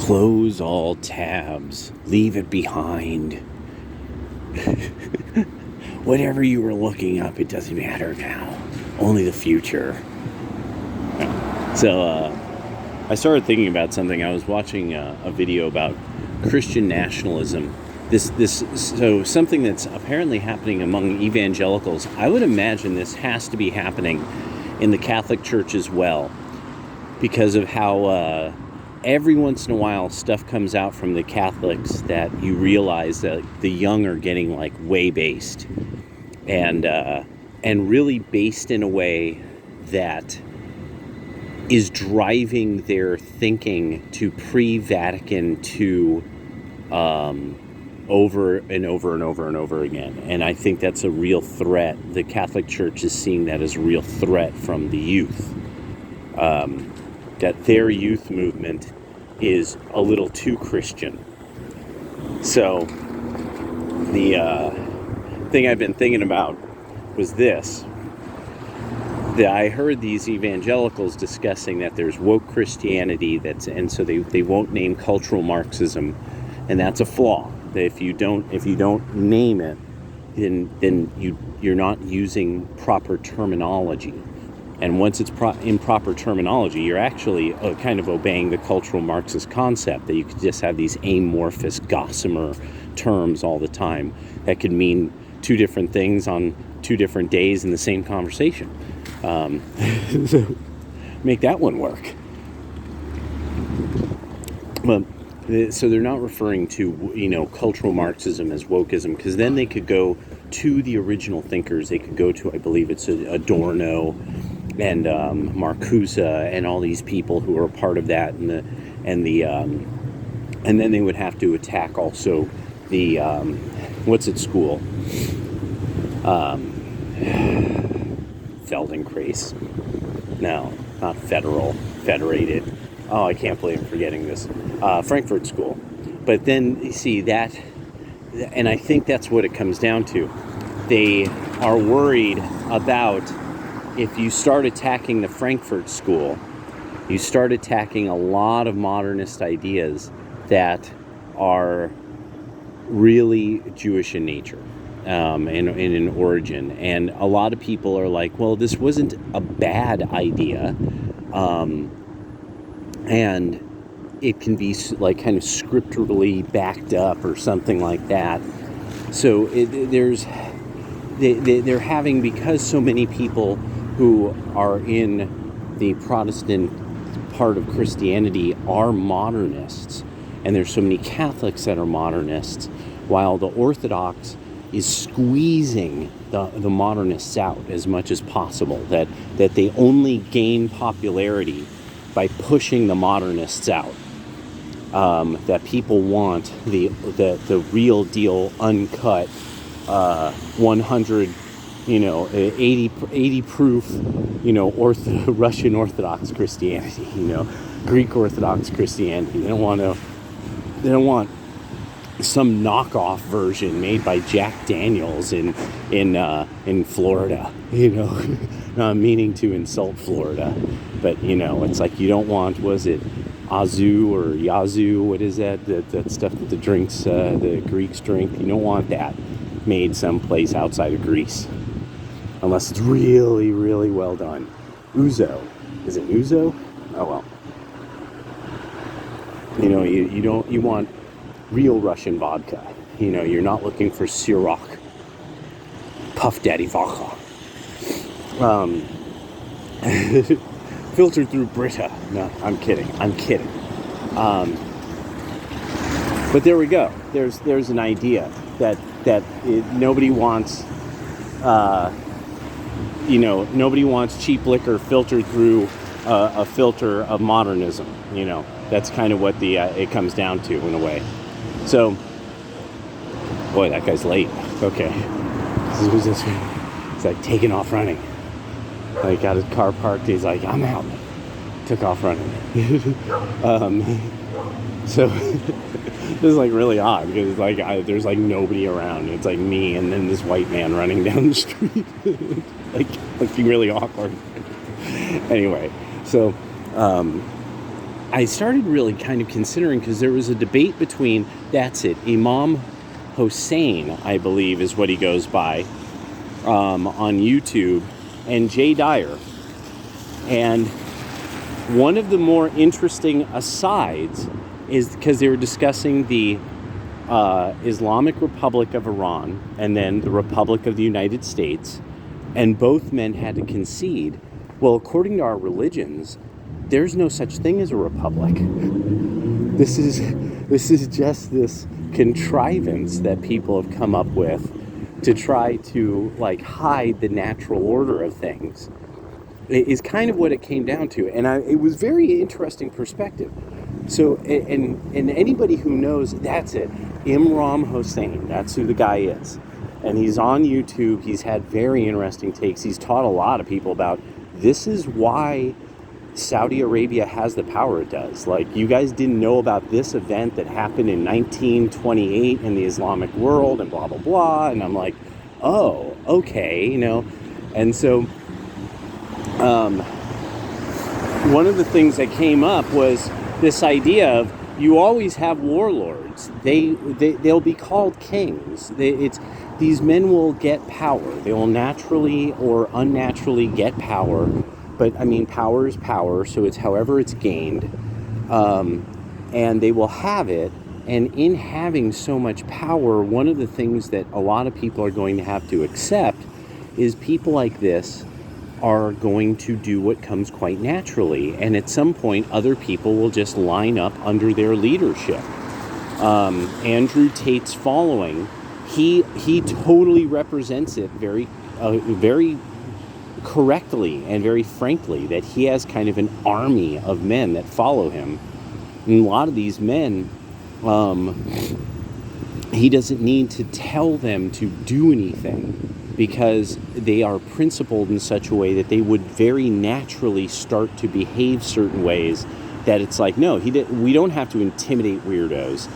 Close all tabs. Leave it behind. Whatever you were looking up, it doesn't matter now. Only the future. So, I started thinking about something. I was watching a video about Christian nationalism. So something that's apparently happening among evangelicals. I would imagine this has to be happening in the Catholic Church as well, because of how every once in a while stuff comes out from the Catholics that you realize that the young are getting like way based, and really based in a way that is driving their thinking to pre-Vatican II over and over and over and over again. And I think that's a real threat. The Catholic Church is seeing that as a real threat from the youth. That their youth movement is a little too Christian. So the thing I've been thinking about was this. That I heard these evangelicals discussing that there's woke Christianity, and so they won't name cultural Marxism, and that's a flaw. That if you don't name it, then you're not using proper terminology. And once it's in proper terminology, you're actually kind of obeying the cultural Marxist concept that you could just have these amorphous gossamer terms all the time that could mean two different things on two different days in the same conversation. So make that one work. So they're not referring to, cultural Marxism as wokeism, because then they could go to the original thinkers. They could go to, I believe it's Adorno and Marcuse and all these people who are a part of that, and then they would have to attack also the school. Feldenkrais. No, not federated. Oh, I can't believe I'm forgetting this. Frankfurt School. But then, you see, that, and I think that's what it comes down to. They are worried about, if you start attacking the Frankfurt School, you start attacking a lot of modernist ideas that are really Jewish in nature. And in origin, and a lot of people are like, well, this wasn't a bad idea, and it can be like kind of scripturally backed up or something like that. So they're having, because so many people who are in the Protestant part of Christianity are modernists, and there's so many Catholics that are modernists, while the Orthodox is squeezing the modernists out as much as possible, that they only gain popularity by pushing the modernists out, that people want the real deal, uncut, 100, 80 proof, Russian Orthodox Christianity, Greek Orthodox Christianity. They don't want some knockoff version made by Jack Daniels in Florida, not meaning to insult Florida, but it's like, you don't want, was it Azu or Yazoo, what is that stuff that the Greeks drink? You don't want that made someplace outside of Greece, unless it's really, really well done. Ouzo, is it Ouzo? Oh well. You want real Russian vodka. You're not looking for Ciroc, Puff Daddy vodka. Filtered through Brita. No, I'm kidding. But there we go. There's an idea that nobody wants. Nobody wants cheap liquor filtered through a filter of modernism. That's kind of what it comes down to in a way. So, boy, that guy's late. Okay. He's like taking off running. Like, got his car parked. He's like, I'm out. Took off running. So, this is like really odd, because it's like there's like nobody around. It's like me and then this white man running down the street. Like looking really awkward. Anyway, so I started really kind of considering, because there was a debate between, that's it, Imam Hossein, I believe is what he goes by, on YouTube, and Jay Dyer. And one of the more interesting asides is because they were discussing the Islamic Republic of Iran and then the Republic of the United States, and both men had to concede, well, according to our religions, there's no such thing as a republic. This is just this contrivance that people have come up with to try to like hide the natural order of things. It is kind of what it came down to, and it was very interesting perspective. So, and anybody who knows, that's it, Imran Hossein, that's who the guy is. And he's on YouTube, he's had very interesting takes, he's taught a lot of people about, this is why Saudi Arabia has the power it does. Like, you guys didn't know about this event that happened in 1928 in the Islamic world, and blah, blah, blah. And I'm like, oh, okay, you know. And so, one of the things that came up was this idea of, you always have warlords. They'll be called kings. These men will get power. They will naturally or unnaturally get power. But I mean, power is power, so it's however it's gained. And they will have it. And in having so much power, one of the things that a lot of people are going to have to accept is people like this are going to do what comes quite naturally, and at some point other people will just line up under their leadership. Andrew Tate's following, he totally represents it very correctly and very frankly, that he has kind of an army of men that follow him, and a lot of these men, he doesn't need to tell them to do anything, because they are principled in such a way that they would very naturally start to behave certain ways, that it's like, no, we don't have to intimidate weirdos.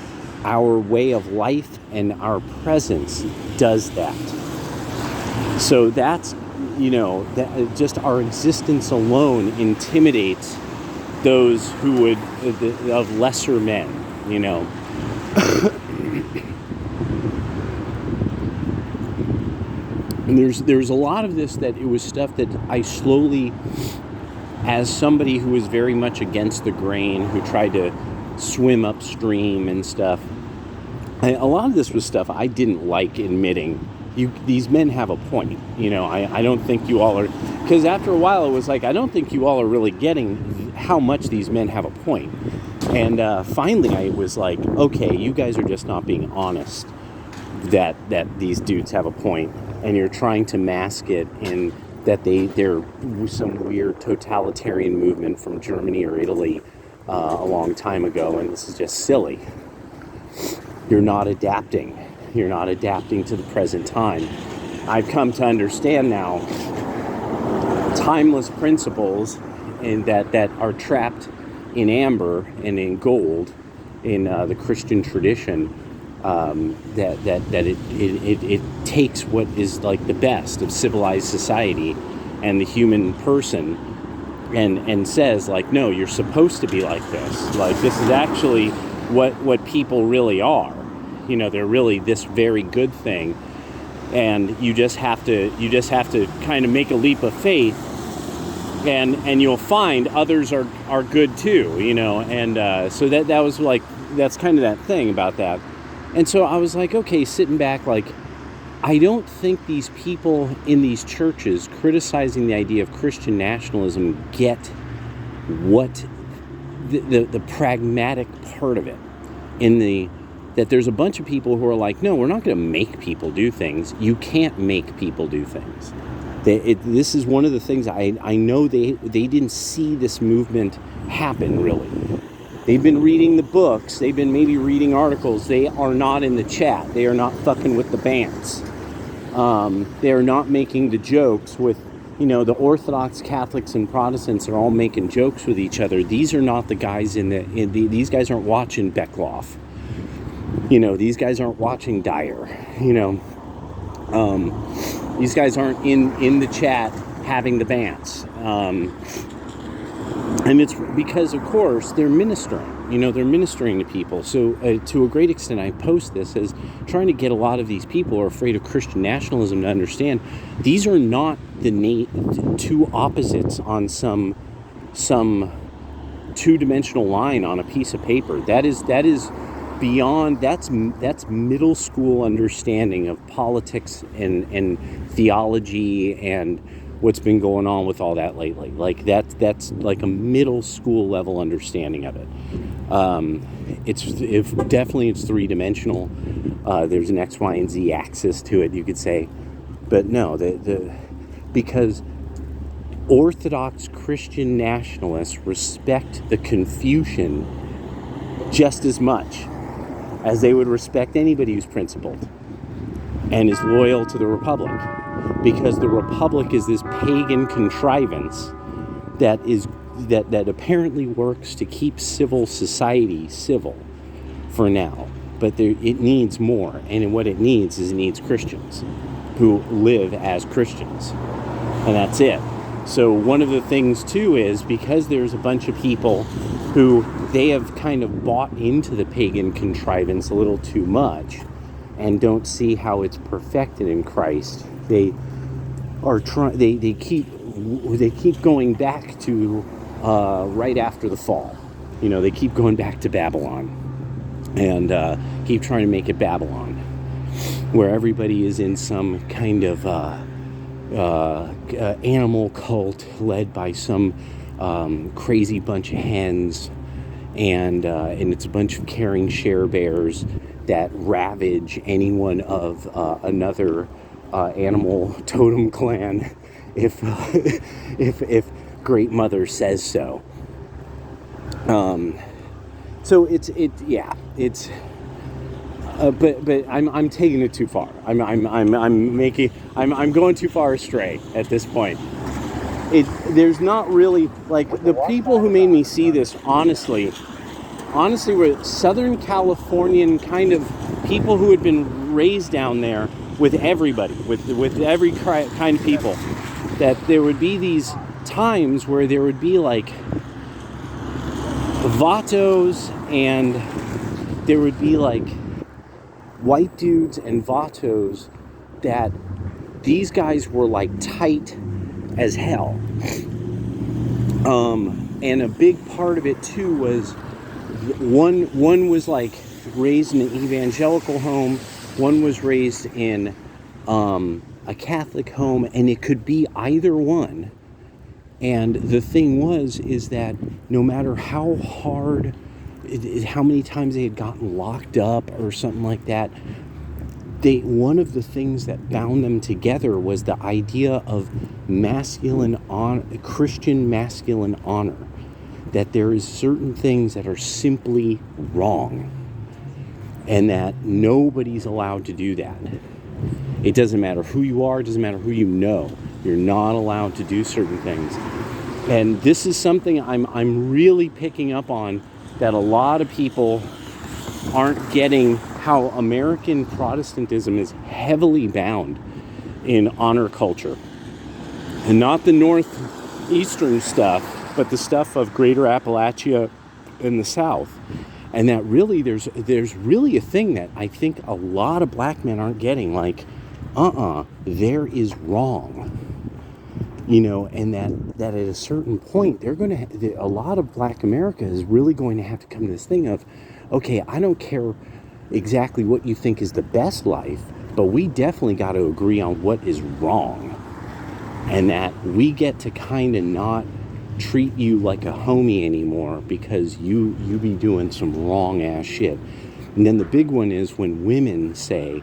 Our way of life and our presence does that. So that's, you know, that just our existence alone intimidates those who would, of lesser men, you know. And there's a lot of this that it was stuff that I slowly, as somebody who was very much against the grain, who tried to swim upstream and stuff, a lot of this was stuff I didn't like admitting. These men have a point. You know, I don't think you all are, because after a while it was like, I don't think you all are really getting how much these men have a point. And finally I was like, okay, you guys are just not being honest that these dudes have a point. And you're trying to mask it in that they're some weird totalitarian movement from Germany or Italy a long time ago, and this is just silly. You're not adapting. You're not adapting to the present time. I've come to understand now timeless principles and that are trapped in amber and in gold in the Christian tradition. That it takes what is like the best of civilized society and the human person and says like, no, you're supposed to be like this. Like, this is actually what people really are. You know, they're really this very good thing, and you just have to kind of make a leap of faith, and you'll find others are good too. You know, and so that was like, that's kind of that thing about that. And so I was like, okay, sitting back, like, I don't think these people in these churches criticizing the idea of Christian nationalism get what the pragmatic part of it, that there's a bunch of people who are like, no, we're not going to make people do things. You can't make people do things. This is one of the things I know they didn't see this movement happen, really. They've been reading the books. They've been maybe reading articles. They are not in the chat. They are not fucking with the bands. They are not making the jokes with, you know, the Orthodox Catholics and Protestants are all making jokes with each other. These are not the guys these guys aren't watching Beckloff. You know, these guys aren't watching Dyer. You know, these guys aren't in the chat having the bands. And it's because, of course, they're ministering. They're ministering to people. So to a great extent, I post this as trying to get a lot of these people who are afraid of Christian nationalism to understand these are not the two opposites on some two-dimensional line on a piece of paper. That is beyond. That's middle school understanding of politics and theology and what's been going on with all that lately. Like that's like a middle school level understanding of it. It's three-dimensional. There's an X, Y, and Z axis to it, you could say, but no, because Orthodox Christian nationalists respect the Confucian just as much as they would respect anybody who's principled and is loyal to the Republic, because the Republic is this pagan contrivance that apparently works to keep civil society civil for now, but it needs more, and what it needs Christians who live as Christians, and that's it. So one of the things too is because there's a bunch of people who they have kind of bought into the pagan contrivance a little too much and don't see how it's perfected in Christ. They keep going back to right after the fall. They keep going back to Babylon and keep trying to make it Babylon, where everybody is in some kind of animal cult led by some crazy bunch of hens, and it's a bunch of caring share bears that ravage anyone of another animal totem clan if Great Mother says so. So but I'm taking it too far. I'm going too far astray at this point. There's not really, like, the people who made me see this honestly were Southern Californian kind of people who had been raised down there with everybody, with every kind of people. That there would be these times where there would be like vatos, and there would be like white dudes and vatos that these guys were like tight as hell. And a big part of it too was one was like raised in an evangelical home, one was raised in a Catholic home, and it could be either one. And the thing is that no matter how hard, how many times they had gotten locked up or something like that, one of the things that bound them together was the idea of Christian masculine honor. That there is certain things that are simply wrong, and that nobody's allowed to do that. It doesn't matter who you are, it doesn't matter who you know. You're not allowed to do certain things. And this is something I'm really picking up on, that a lot of people aren't getting, how American Protestantism is heavily bound in honor culture. And not the northeastern stuff, but the stuff of Greater Appalachia in the South. And that really, there's really a thing that I think a lot of black men aren't getting, like, there is wrong. And that at a certain point, a lot of black America is really going to have to come to this thing of, okay, I don't care exactly what you think is the best life, but we definitely got to agree on what is wrong. And that we get to kind of not treat you like a homie anymore because you be doing some wrong ass shit. And then the big one is when women say,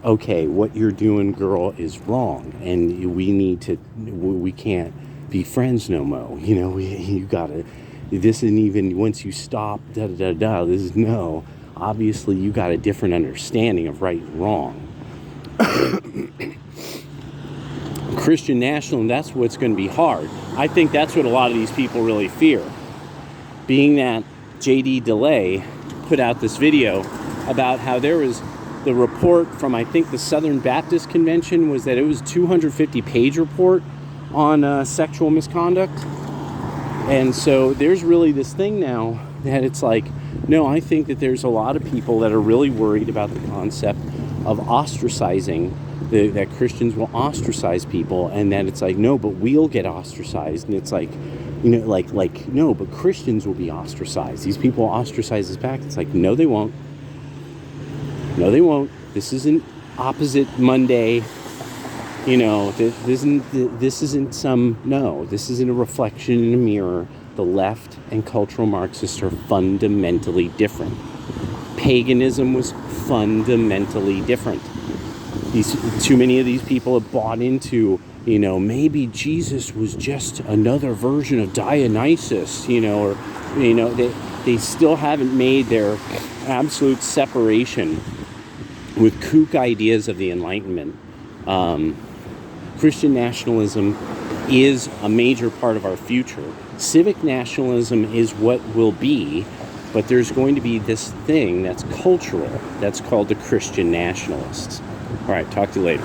okay, what you're doing, girl, is wrong, and we can't be friends no more. You gotta, this isn't even, once you stop, this is no. Obviously, you got a different understanding of right and wrong. Christian nationalism, that's what's going to be hard. I think that's what a lot of these people really fear. Being that J.D. DeLay put out this video about how there was the report from, I think, the Southern Baptist Convention, was that it was a 250-page report on sexual misconduct. And so there's really this thing now that it's like, no, I think that there's a lot of people that are really worried about the concept of ostracizing, that Christians will ostracize people, and that it's like, no, but we'll get ostracized. And it's like, no, but Christians will be ostracized. These people will ostracize us back. It's like, no, they won't. No, they won't. This isn't opposite Monday. This isn't a reflection in a mirror. The left and cultural Marxists are fundamentally different. Paganism was fundamentally different. Too many of these people have bought into, maybe Jesus was just another version of Dionysus, they still haven't made their absolute separation with kook ideas of the Enlightenment. Christian nationalism is a major part of our future. Civic nationalism is what will be, but there's going to be this thing that's cultural that's called the Christian nationalists. All right, talk to you later.